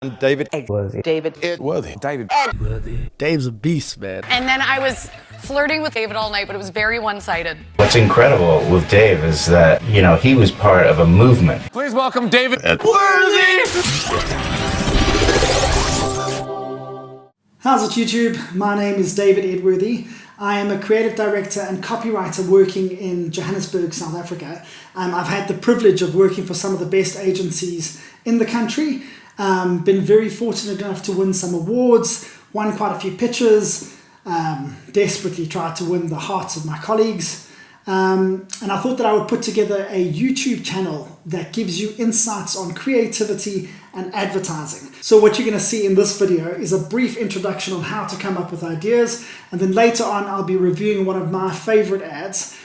David Edworthy. David Edworthy. David Edworthy. Dave's a beast, man. And then I was flirting with David all night, but it was very one-sided. What's incredible with Dave is that, he was part of a movement. Please welcome David Edworthy. How's it, YouTube? My name is David Edworthy. I am a creative director and copywriter working in Johannesburg, South Africa. I've had the privilege of working for some of the best agencies in the country. Been very fortunate enough to win some awards, won quite a few pitches, desperately tried to win the hearts of my colleagues. And I thought that I would put together a YouTube channel that gives you insights on creativity and advertising. So what you're going to see in this video is a brief introduction on how to come up with ideas, and then later on I'll be reviewing one of my favorite ads.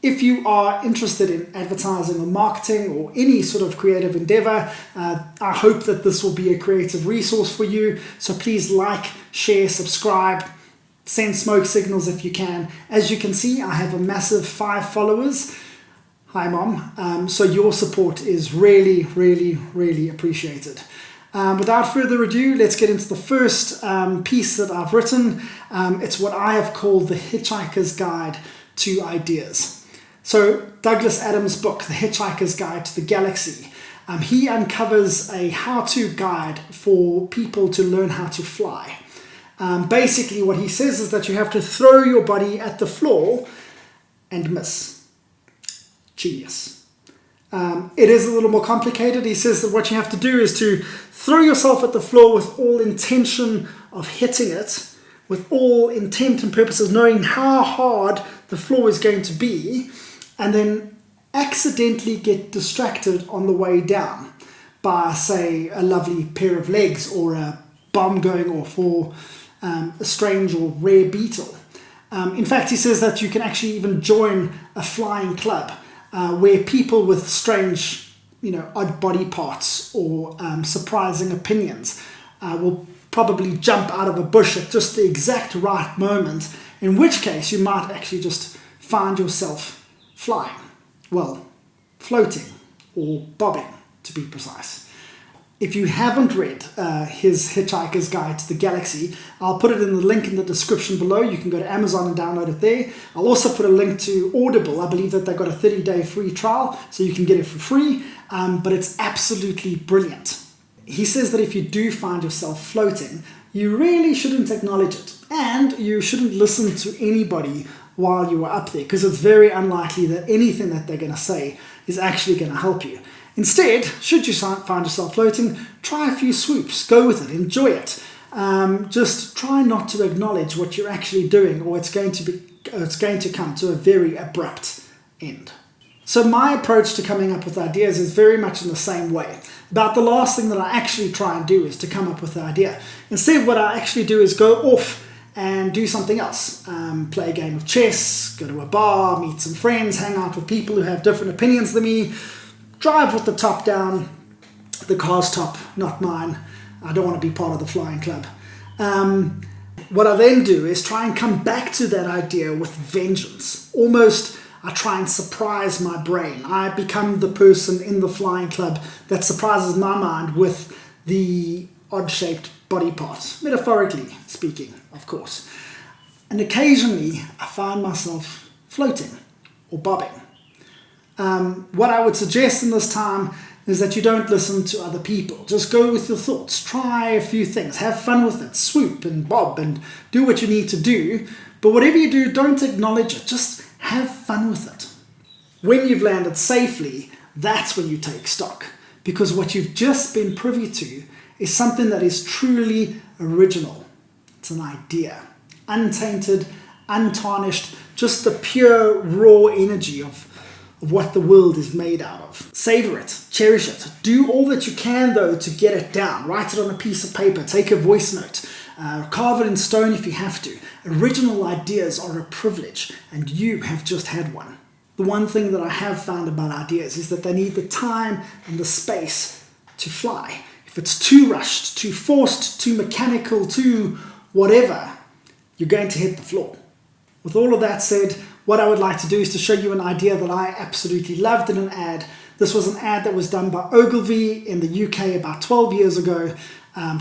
If you are interested in advertising or marketing or any sort of creative endeavor, I hope that this will be a creative resource for you. So please like, share, subscribe, send smoke signals if you can. As you can see, I have a massive 5 followers. Hi, Mom. So your support is really, really, really appreciated. Without further ado, let's get into the first piece that I've written. It's what I have called the Hitchhiker's Guide to Ideas. So Douglas Adams' book, The Hitchhiker's Guide to the Galaxy, he uncovers a how-to guide for people to learn how to fly. Basically what he says is that you have to throw your body at the floor and miss. Genius. It is a little more complicated. He says that what you have to do is to throw yourself at the floor with all intention of hitting it, with all intent and purposes, knowing how hard the floor is going to be, and then accidentally get distracted on the way down by, say, a lovely pair of legs or a bomb going off or a strange or rare beetle. In fact, he says that you can actually even join a flying club where people with strange, odd body parts or surprising opinions will probably jump out of a bush at just the exact right moment, in which case you might actually just find yourself flying. Well, floating or bobbing, to be precise. If you haven't read his Hitchhiker's Guide to the Galaxy, I'll put it in the link in the description below. You can go to Amazon and download it there. I'll also put a link to Audible. I believe that they've got a 30-day free trial, so you can get it for free, but it's absolutely brilliant. He says that if you do find yourself floating, you really shouldn't acknowledge it, and you shouldn't listen to anybody while you are up there, because it's very unlikely that anything that they're going to say is actually going to help you. Instead, should you find yourself floating, try a few swoops, go with it, enjoy it. Just try not to acknowledge what you're actually doing, or it's going to come to a very abrupt end. So my approach to coming up with ideas is very much in the same way. About the last thing that I actually try and do is to come up with an idea. Instead, what I actually do is go off and do something else. Play a game of chess, go to a bar, meet some friends, hang out with people who have different opinions than me, drive with the top down, the car's top, not mine. I don't want to be part of the flying club. What I then do is try and come back to that idea with vengeance. Almost, I try and surprise my brain. I become the person in the flying club that surprises my mind with the odd-shaped body parts, metaphorically speaking, of course. And occasionally, I find myself floating or bobbing. What I would suggest in this time is that you don't listen to other people. Just go with your thoughts. Try a few things. Have fun with it. Swoop and bob and do what you need to do. But whatever you do, don't acknowledge it. Just have fun with it. When you've landed safely, that's when you take stock. Because what you've just been privy to is something that is truly original. It's an idea. Untainted, untarnished, just the pure, raw energy of what the world is made out of. Savor it, cherish it. Do all that you can, though, to get it down. Write it on a piece of paper, take a voice note, carve it in stone if you have to. Original ideas are a privilege, and you have just had one. The one thing that I have found about ideas is that they need the time and the space to fly. If it's too rushed, too forced, too mechanical, too whatever, you're going to hit the floor. With all of that said, what I would like to do is to show you an idea that I absolutely loved in an ad This was an ad that was done by Ogilvy in the UK about 12 years ago,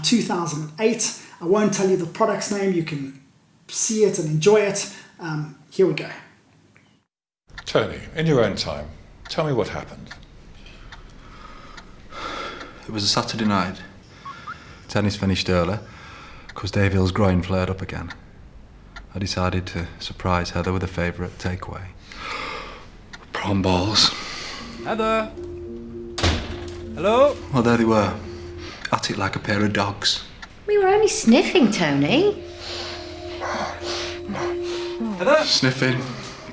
2008. I won't tell you the product's name. You can see it and enjoy it. Here we go. Tony, in your own time, tell me what happened. It was a Saturday night. Tennis finished early because Dave Hill's groin flared up again. I decided to surprise Heather with a favourite takeaway. Prawn balls. Heather. Hello. Well, there they were, at it like a pair of dogs. We were only sniffing, Tony. Heather. Sniffing,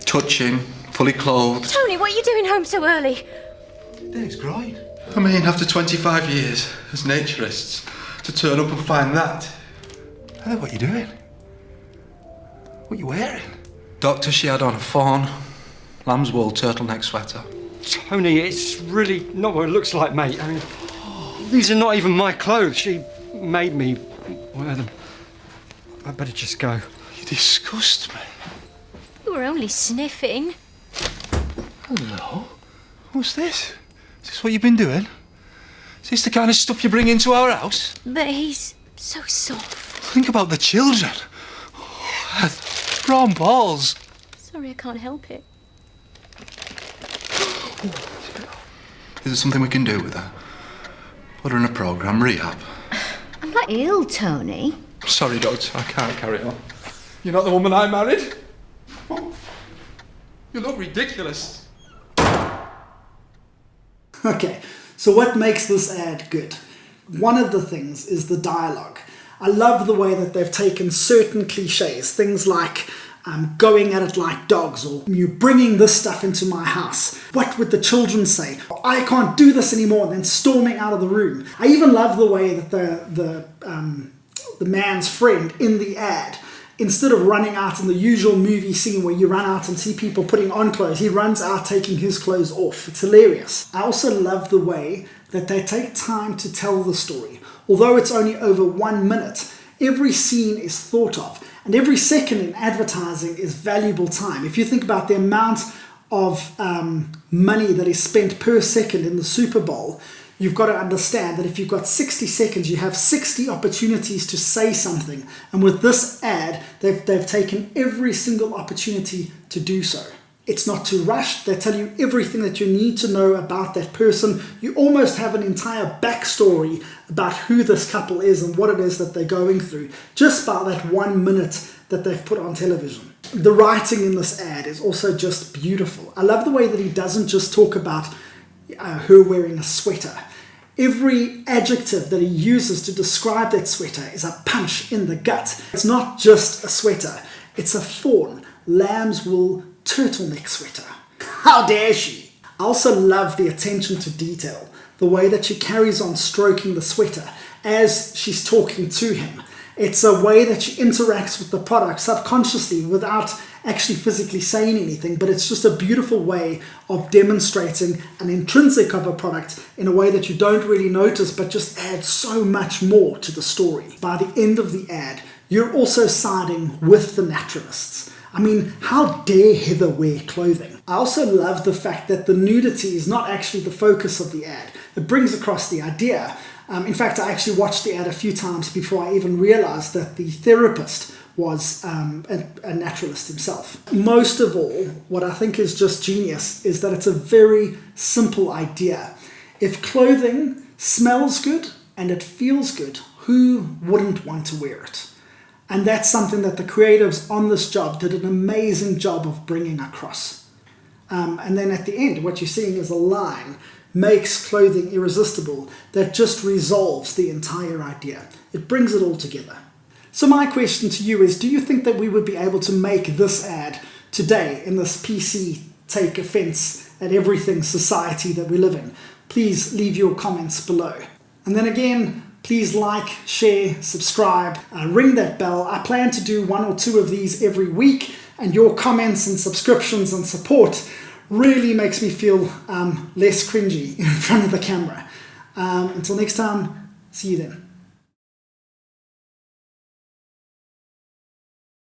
touching, fully clothed. Tony, what are you doing home so early? Dave's groin. I mean, after 25 years as naturists, to turn up and find that. Heather, what are you doing? What are you wearing? Doctor, she had on a fawn, lamb's wool turtleneck sweater. Tony, it's really not what it looks like, mate. I mean, these are not even my clothes. She made me wear them. I better just go. You disgust me. We were only sniffing. Hello? What's this? Is this what you've been doing? Is this the kind of stuff you bring into our house? But he's so soft. Think about the children. Prawn balls. Sorry, I can't help it. Is there something we can do with her? Put her in a programme, rehab. I'm not ill, Tony. Sorry, Doctor, I can't carry on. You're not the woman I married. You look ridiculous. Okay, so what makes this ad good? One of the things is the dialogue. I love the way that they've taken certain cliches, things like going at it like dogs, or you bringing this stuff into my house. What would the children say? I can't do this anymore, and then storming out of the room. I even love the way that the man's friend in the ad, instead of running out in the usual movie scene where you run out and see people putting on clothes, he runs out taking his clothes off. It's hilarious. I also love the way that they take time to tell the story. Although it's only over 1 minute, every scene is thought of, and every second in advertising is valuable time. If you think about the amount of money that is spent per second in the Super Bowl, you've got to understand that if you've got 60 seconds, you have 60 opportunities to say something. And with this ad, they've taken every single opportunity to do so. It's not too rushed. They tell you everything that you need to know about that person. You almost have an entire backstory about who this couple is and what it is that they're going through, just by that 1 minute that they've put on television. The writing in this ad is also just beautiful. I love the way that he doesn't just talk about her wearing a sweater. Every adjective that he uses to describe that sweater is a punch in the gut. It's not just a sweater. It's a fawn, lamb's wool turtleneck sweater. How dare she? I also love the attention to detail, the way that she carries on stroking the sweater as she's talking to him. It's a way that she interacts with the product subconsciously without actually physically saying anything, but it's just a beautiful way of demonstrating an intrinsic of a product in a way that you don't really notice, but just adds so much more to the story. By the end of the ad, you're also siding with the naturalists. I mean, how dare Heather wear clothing? I also love the fact that the nudity is not actually the focus of the ad. It brings across the idea. In fact, I actually watched the ad a few times before I even realized that the therapist was a naturalist himself. Most of all, what I think is just genius is that it's a very simple idea. If clothing smells good and it feels good, who wouldn't want to wear it? And that's something that the creatives on this job did an amazing job of bringing across. And then at the end, what you're seeing is a line, makes clothing irresistible, that just resolves the entire idea. It brings it all together. So my question to you is, do you think that we would be able to make this ad today in this PC take offense at everything society that we live in? Please leave your comments below. And then again, please like, share, subscribe, ring that bell. I plan to do 1 or 2 of these every week, and your comments and subscriptions and support really makes me feel less cringy in front of the camera. Until next time, see you then.